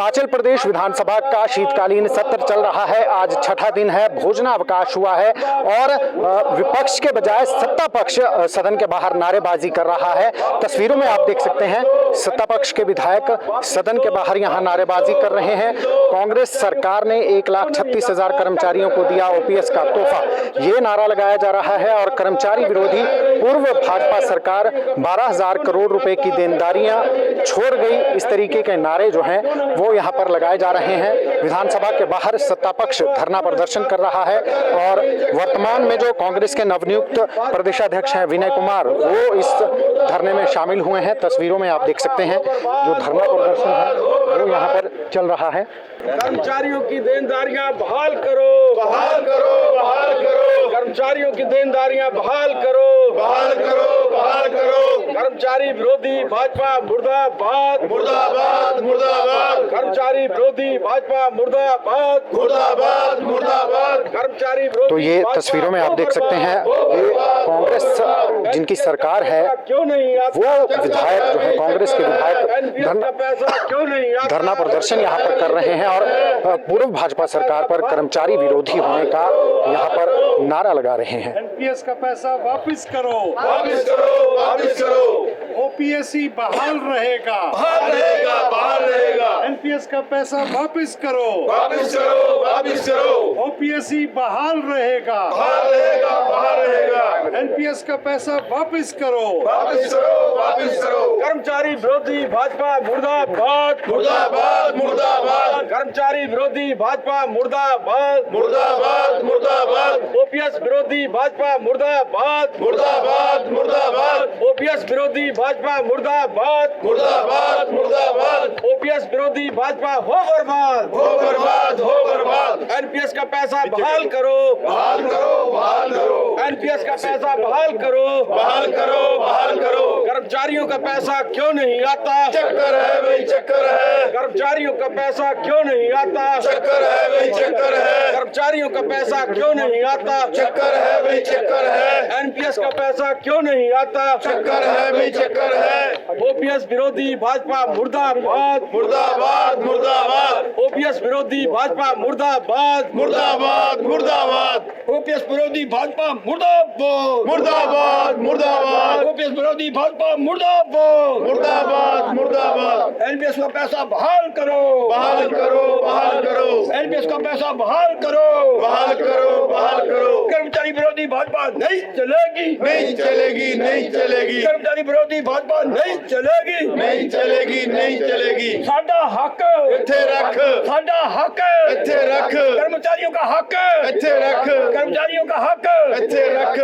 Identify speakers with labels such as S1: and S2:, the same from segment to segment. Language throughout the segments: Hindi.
S1: हिमाचल प्रदेश विधानसभा का शीतकालीन सत्र चल रहा है। आज छठा दिन है, भोजनावकाश हुआ है और विपक्ष के बजाय सत्ता पक्ष सदन के बाहर नारेबाजी कर रहा है। तस्वीरों में आप देख सकते हैं, सत्ता पक्ष के विधायक सदन के बाहर यहां नारेबाजी कर रहे हैं। कांग्रेस सरकार ने 1,36,000 कर्मचारियों को दिया ओपीएस का तोहफा, ये नारा लगाया जा रहा है। और कर्मचारी विरोधी पूर्व भाजपा सरकार 12,000 करोड़ रुपए की देनदारियां छोड़ गई, इस तरीके के नारे जो हैं वो यहाँ पर लगाए जा रहे हैं। विधानसभा के बाहर सत्ता पक्ष धरना प्रदर्शन कर रहा है और वर्तमान में जो कांग्रेस के नवनियुक्त प्रदेशाध्यक्ष हैं विनय कुमार, वो इस धरने में शामिल हुए हैं। तस्वीरों में आप देख सकते हैं जो धरना प्रदर्शन है वो यहाँ पर चल रहा है।
S2: कर्मचारियों की देनदारियां बहाल करो, बहाल करो, बहाल करो। कर्मचारियों की देनदारियां बहाल करो, बहाल करो, बहाल करो। कर्मचारी विरोधी भाजपा मुर्दाबाद, मुर्दाबाद, मुर्दाबाद। कर्मचारी विरोधी भाजपा मुर्दाबाद, मुर्दाबाद, मुर्दाबाद। कर्मचारी विरोधी।
S1: तो ये तस्वीरों में आप देख सकते हैं, ये कांग्रेस जिनकी सरकार है
S2: क्यों नहीं
S1: वो विधायक जो है, कांग्रेस के विधायक धरना प्रदर्शन यहाँ पर कर रहे हैं और पूर्व भाजपा सरकार पर कर्मचारी विरोधी होने का यहाँ पर नारा लगा रहे हैं।
S3: एनपीएस का पैसा वापस करो,
S2: वापस करो, वापस करो।
S3: ओपीएससी बहाल रहेगा,
S2: बहाल रहेगा, बहाल रहेगा।
S3: एनपीएस का पैसा वापस करो,
S2: वापस करो, वापस करो।
S3: ओपीएससी बहाल रहेगा,
S2: बहाल रहेगा, बहाल रहेगा।
S3: एनपीएस का पैसा वापस करो,
S2: वापस करो, वापस करो। कर्मचारी विरोधी भाजपा मुर्दाबाद, मुर्दाबाद, मुर्दाबाद। कर्मचारी विरोधी भाजपा मुर्दाबाद, मुर्दाबाद, मुर्दाबाद। ओपीएस विरोधी भाजपा मुर्दाबाद, मुर्दाबाद, मुर्दाबाद। ओपीएस विरोधी भाजपा मुर्दाबाद, मुर्दाबाद, मुर्दाबाद। ओपीएस विरोधी भाजपा हो बर्बाद, हो बर्बाद, हो बर्बाद। एनपीएस का पैसा बहाल करो, बहाल करो, बहाल करो। एनपीएस का पैसा बहाल करो, बहाल करो, बहाल करो। कर्मचारियों का पैसा क्यों नहीं आता? चक्कर है भाई, चक्कर है। कर्मचारियों का पैसा क्यों नहीं आता? चक्कर है भाई, चक्कर है। कर्मचारियों का पैसा क्यों नहीं आता? चक्कर है भाई, चक्कर है। एनपीएस का पैसा क्यों नहीं आता? चक्कर है भाई, चक्कर है। ओपीएस विरोधी भाजपा मुर्दाबाद, मुर्दाबाद, मुर्दाबाद। ओपीएस विरोधी भाजपा मुर्दाबाद, मुर्दाबाद, मुर्दाबाद। ओपीएस विरोधी भाजपा मुर्दाबाद, मुर्दाबाद, मुर्दाबाद। ओपीएस विरोधी भाजपा मुर्दाबाद, मुर्दाबाद, मुर्दाबाद। एनपीएस का पैसा बहाल करो, बहाल करो, बहाल करो। एनपीएस का पैसा बहाल करो, बहाल करो, बहाल करो। कर्मचारी विरोधी भाजपा नहीं चलेगी, नहीं चलेगी, नहीं चलेगी। कर्मचारी विरोधी भाजपा नहीं चलेगी, नहीं चलेगी, नहीं चलेगी। साडा हक इत्थे रख, साडा हक इत्थे रख। कर्मचारियों का हक इत्थे रख, कर्मचारियों का हक इत्थे रख।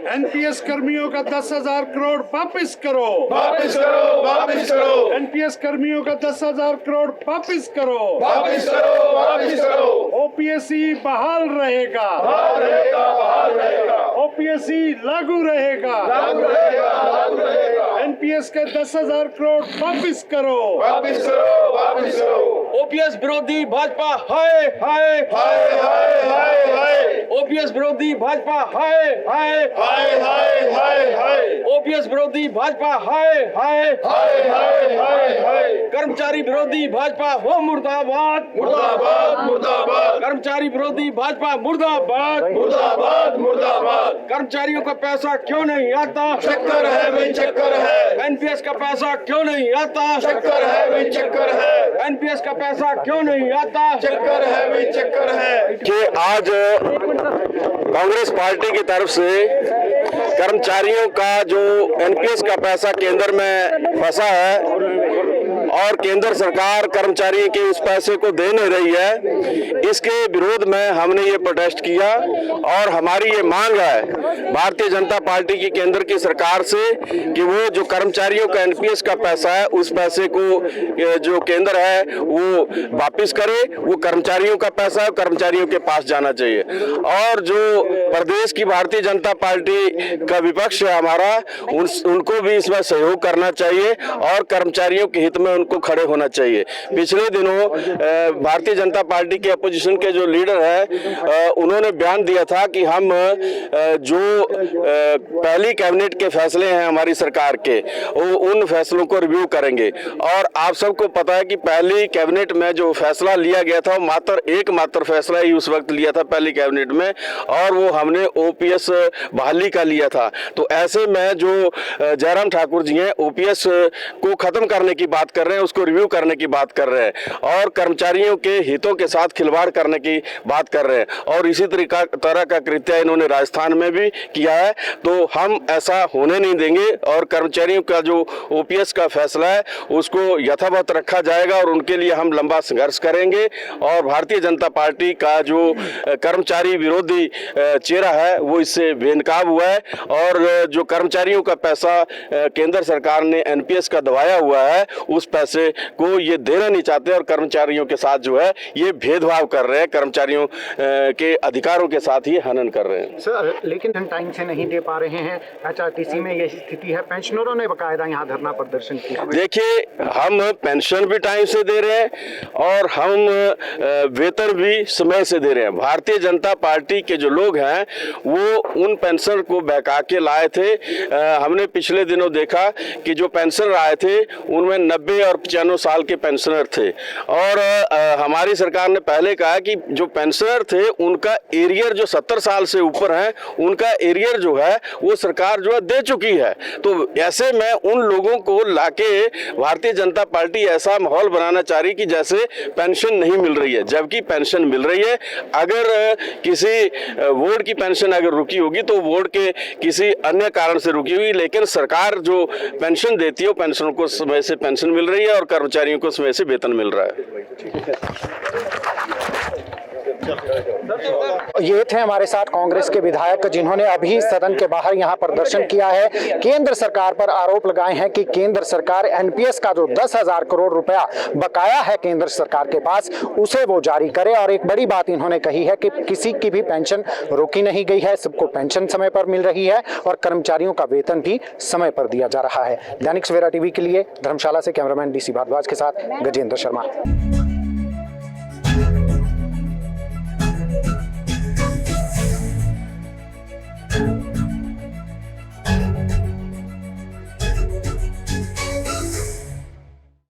S3: एनपीएस कर्मियों का 10,000 करोड़ वापस करो,
S2: वापस करो, वापस करो।
S3: एनपीएस कर्मियों का 10,000 करोड़ वापस करो,
S2: वापस करो, वापस करो।
S3: ओपीएससी बहाल रहेगा,
S2: बहाल रहेगा, बहाल रहेगा।
S3: ओपीएससी लागू रहेगा,
S2: लागू रहेगा, लागू रहेगा।
S3: एनपीएस के 10,000 करोड़ वापस करो,
S2: वापस करो, वापस करो। ओपीएस विरोधी भाजपा हाय हाय हाय हाय हाय हाय। ओपीएस विरोधी भाजपा हाय हाय हाय हाय हाय हाय। ओपीएस विरोधी भाजपा हाय हाय हाय हाय हाय हाय। कर्मचारी विरोधी भाजपा हो मुर्दाबाद, मुर्दाबाद, मुर्दाबाद। कर्मचारी विरोधी भाजपा मुर्दाबाद, मुर्दाबाद, मुर्दाबाद। कर्मचारियों का पैसा क्यों नहीं आता? चक्कर है भाई, चक्कर है। एनपीएस का पैसा क्यों नहीं आता? चक्कर है भाई, चक्कर है। एनपीएस का पैसा क्यों नहीं आता? चक्कर है भाई, चक्कर है।
S4: कि आज कांग्रेस पार्टी की तरफ से कर्मचारियों का जो एनपीएस का पैसा केंद्र में फंसा है और केंद्र सरकार कर्मचारियों के उस पैसे को दे नहीं रही है, इसके विरोध में हमने ये प्रोटेस्ट किया और हमारी ये मांग है भारतीय जनता पार्टी की केंद्र की सरकार से कि वो जो कर्मचारियों का एनपीएस का पैसा है उस पैसे को जो केंद्र है वो वापस करे। वो कर्मचारियों का पैसा कर्मचारियों के पास जाना चाहिए और जो प्रदेश की भारतीय जनता पार्टी का विपक्ष है हमारा, उनको भी इसमें सहयोग करना चाहिए और कर्मचारियों के हित में में उनको खड़े होना चाहिए। पिछले दिनों भारतीय जनता पार्टी के अपोजिशन के जो लीडर है उन्होंने बयान दिया था कि हम जो पहली कैबिनेट के फैसले हैं हमारी सरकार के उन फैसलों को रिव्यू करेंगे। और आप सबको पता है कि पहली कैबिनेट में जो फैसला लिया गया था मात्र एकमात्र फैसला ही उस वक्त लिया था पहली कैबिनेट में, और वो हमने ओपीएस बहाली का लिया था। तो ऐसे में जो जयराम ठाकुर जी हैं ओपीएस को खत्म करने की बात कर रहे हैं, उसको रिव्यू करने की बात कर रहे हैं और कर्मचारियों के हितों के साथ खिलवाड़ करने की बात कर रहे हैं। और इसी तरह का कृत्य इन्होंने राजस्थान में भी किया है। तो हम ऐसा होने नहीं देंगे और कर्मचारियों का जो ओपीएस का फैसला है उसको यथावत रखा जाएगा और उनके लिए हम लंबा संघर्ष करेंगे। और भारतीय जनता पार्टी का जो कर्मचारी विरोधी चेहरा है वो इससे बेनकाब हुआ है और जो कर्मचारियों का पैसा केंद्र सरकार ने एनपीएस का दबाया हुआ है उस पैसे को ये देना नहीं चाहते और कर्मचारियों के साथ जो है ये भेदभाव कर रहे हैं, कर्मचारियों के अधिकारों के साथ ही हनन कर रहे हैं।
S1: सर लेकिन टाइम से नहीं दे पा रहे हैं, एचआरटीसी में यही स्थिति है। पेंशनरों ने बकायदा यहाँ धरना प्रदर्शन किया।
S4: देखिए हम पेंशन भी टाइम से दे रहे हैं और हम वेतन भी समय से दे रहे हैं। भारतीय जनता पार्टी के जो लोग हैं वो उन पेंशन को बहका के लाए थे। हमने पिछले दिनों देखा कि जो पेंशनर आए थे उनमें 90 और 95 साल के पेंशनर थे और हमारी सरकार ने पहले कहा कि जो पेंशनर थे उनका एरियर जो 70 साल से ऊपर है उनका एरियर जो है वो सरकार जो है दे चुकी है। तो ऐसे में उन लोगों को लाके भारतीय जनता पार्टी ऐसा माहौल बनाना चाह रही कि जैसे पेंशन नहीं मिल रही है, जबकि पेंशन मिल रही है। अगर किसी वार्ड की पेंशन अगर रुकी होगी तो वार्ड के किसी अन्य कारण से रुकी होगी, लेकिन सरकार जो पेंशन देती है वो पेंशनों को समय से पेंशन मिल रही है और कर्मचारियों को समय से वेतन मिल रहा है।
S1: ये थे हमारे साथ कांग्रेस के विधायक जिन्होंने अभी सदन के बाहर यहाँ प्रदर्शन किया है। केंद्र सरकार पर आरोप लगाए हैं कि केंद्र सरकार एनपीएस का जो 10,000 करोड़ रुपया बकाया है केंद्र सरकार के पास उसे वो जारी करे। और एक बड़ी बात इन्होंने कही है कि किसी की भी पेंशन रोकी नहीं गई है, सबको पेंशन समय पर मिल रही है और कर्मचारियों का वेतन भी समय पर दिया जा रहा है। दैनिक सवेरा टीवी के लिए धर्मशाला से कैमरामैन डीसी भारद्वाज के साथ गजेंद्र शर्मा।